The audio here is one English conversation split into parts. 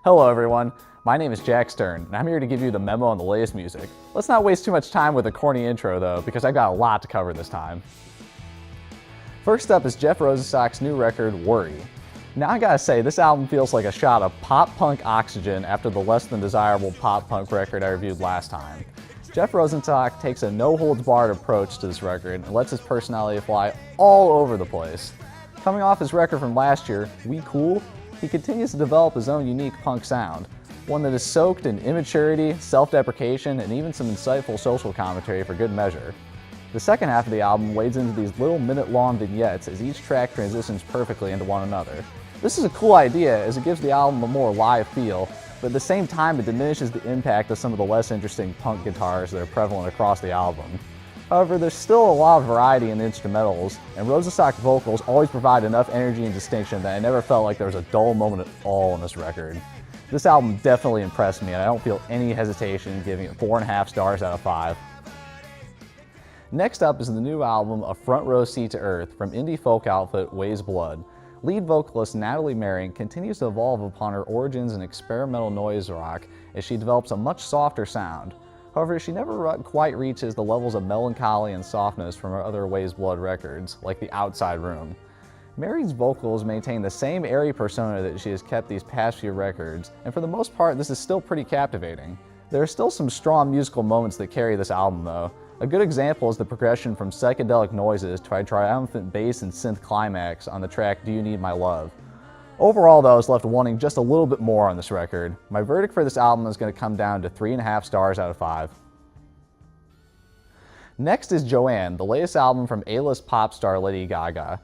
Hello everyone, my name is Jack Stern, and I'm here to give you the memo on the latest music. Let's not waste too much time with a corny intro though, because I've got a lot to cover this time. First up is Jeff Rosenstock's new record, Worry. Now I gotta say, this album feels like a shot of pop-punk oxygen after the less than desirable pop-punk record I reviewed last time. Jeff Rosenstock takes a no-holds-barred approach to this record and lets his personality fly all over the place. Coming off his record from last year, We Cool, he continues to develop his own unique punk sound, one that is soaked in immaturity, self-deprecation, and even some insightful social commentary for good measure. The second half of the album wades into these little minute-long vignettes as each track transitions perfectly into one another. This is a cool idea as it gives the album a more live feel, but at the same time it diminishes the impact of some of the less interesting punk guitars that are prevalent across the album. However, there's still a lot of variety in the instrumentals, and Rosenstock's vocals always provide enough energy and distinction that I never felt like there was a dull moment at all on this record. This album definitely impressed me, and I don't feel any hesitation in giving it 4.5 stars out of 5. Next up is the new album, A Front Row Seat to Earth, from indie folk outfit Ways Blood. Lead vocalist Natalie Merring continues to evolve upon her origins in experimental noise rock as she develops a much softer sound. However, she never quite reaches the levels of melancholy and softness from her other Ways Blood records, like The Outside Room. Merring's vocals maintain the same airy persona that she has kept these past few records, and for the most part this is still pretty captivating. There are still some strong musical moments that carry this album though. A good example is the progression from psychedelic noises to a triumphant bass and synth climax on the track Do You Need My Love. Overall though, I was left wanting just a little bit more on this record. My verdict for this album is going to come down to 3.5 stars out of 5. Next is Joanne, the latest album from A-list pop star Lady Gaga.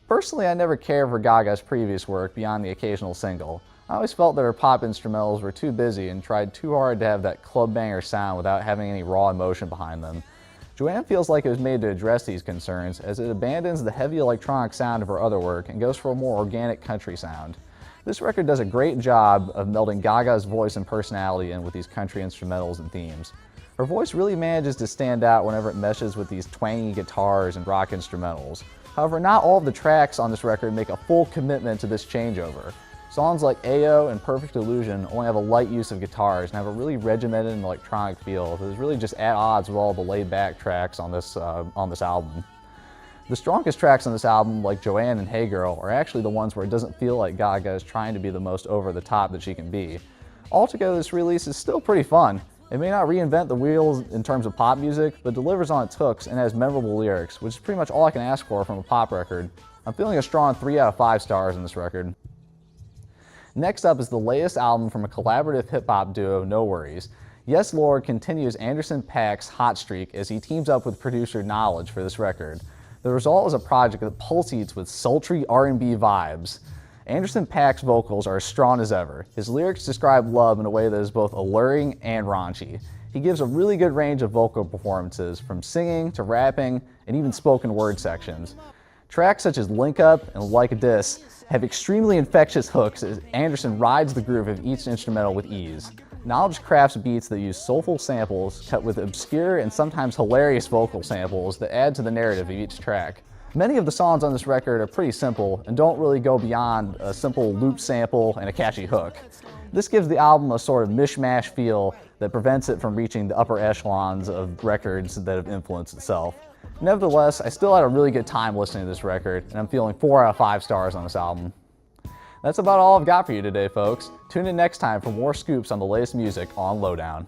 Personally, I never cared for Gaga's previous work beyond the occasional single. I always felt that her pop instrumentals were too busy and tried too hard to have that club banger sound without having any raw emotion behind them. Joanne feels like it was made to address these concerns as it abandons the heavy electronic sound of her other work and goes for a more organic country sound. This record does a great job of melding Gaga's voice and personality in with these country instrumentals and themes. Her voice really manages to stand out whenever it meshes with these twangy guitars and rock instrumentals. However, not all of the tracks on this record make a full commitment to this changeover. Songs like Ayo and Perfect Illusion only have a light use of guitars and have a really regimented and electronic feel that is really just at odds with all the laid-back tracks on this album. The strongest tracks on this album, like Joanne and Hey Girl, are actually the ones where it doesn't feel like Gaga is trying to be the most over-the-top that she can be. Altogether, this release is still pretty fun. It may not reinvent the wheels in terms of pop music, but delivers on its hooks and has memorable lyrics, which is pretty much all I can ask for from a pop record. I'm feeling a strong 3 out of 5 stars on this record. Next up is the latest album from a collaborative hip-hop duo, No Worries. Yes Lord continues Anderson .Paak's hot streak as he teams up with producer Knowledge for this record. The result is a project that pulsates with sultry R&B vibes. Anderson .Paak's vocals are as strong as ever. His lyrics describe love in a way that is both alluring and raunchy. He gives a really good range of vocal performances, from singing to rapping and even spoken word sections. Tracks such as Link Up and Like This have extremely infectious hooks as Anderson rides the groove of each instrumental with ease. Knowledge crafts beats that use soulful samples cut with obscure and sometimes hilarious vocal samples that add to the narrative of each track. Many of the songs on this record are pretty simple and don't really go beyond a simple loop sample and a catchy hook. This gives the album a sort of mishmash feel that prevents it from reaching the upper echelons of records that have influenced itself. Nevertheless, I still had a really good time listening to this record, and I'm feeling 4 out of 5 stars on this album. That's about all I've got for you today, folks. Tune in next time for more scoops on the latest music on Lowdown.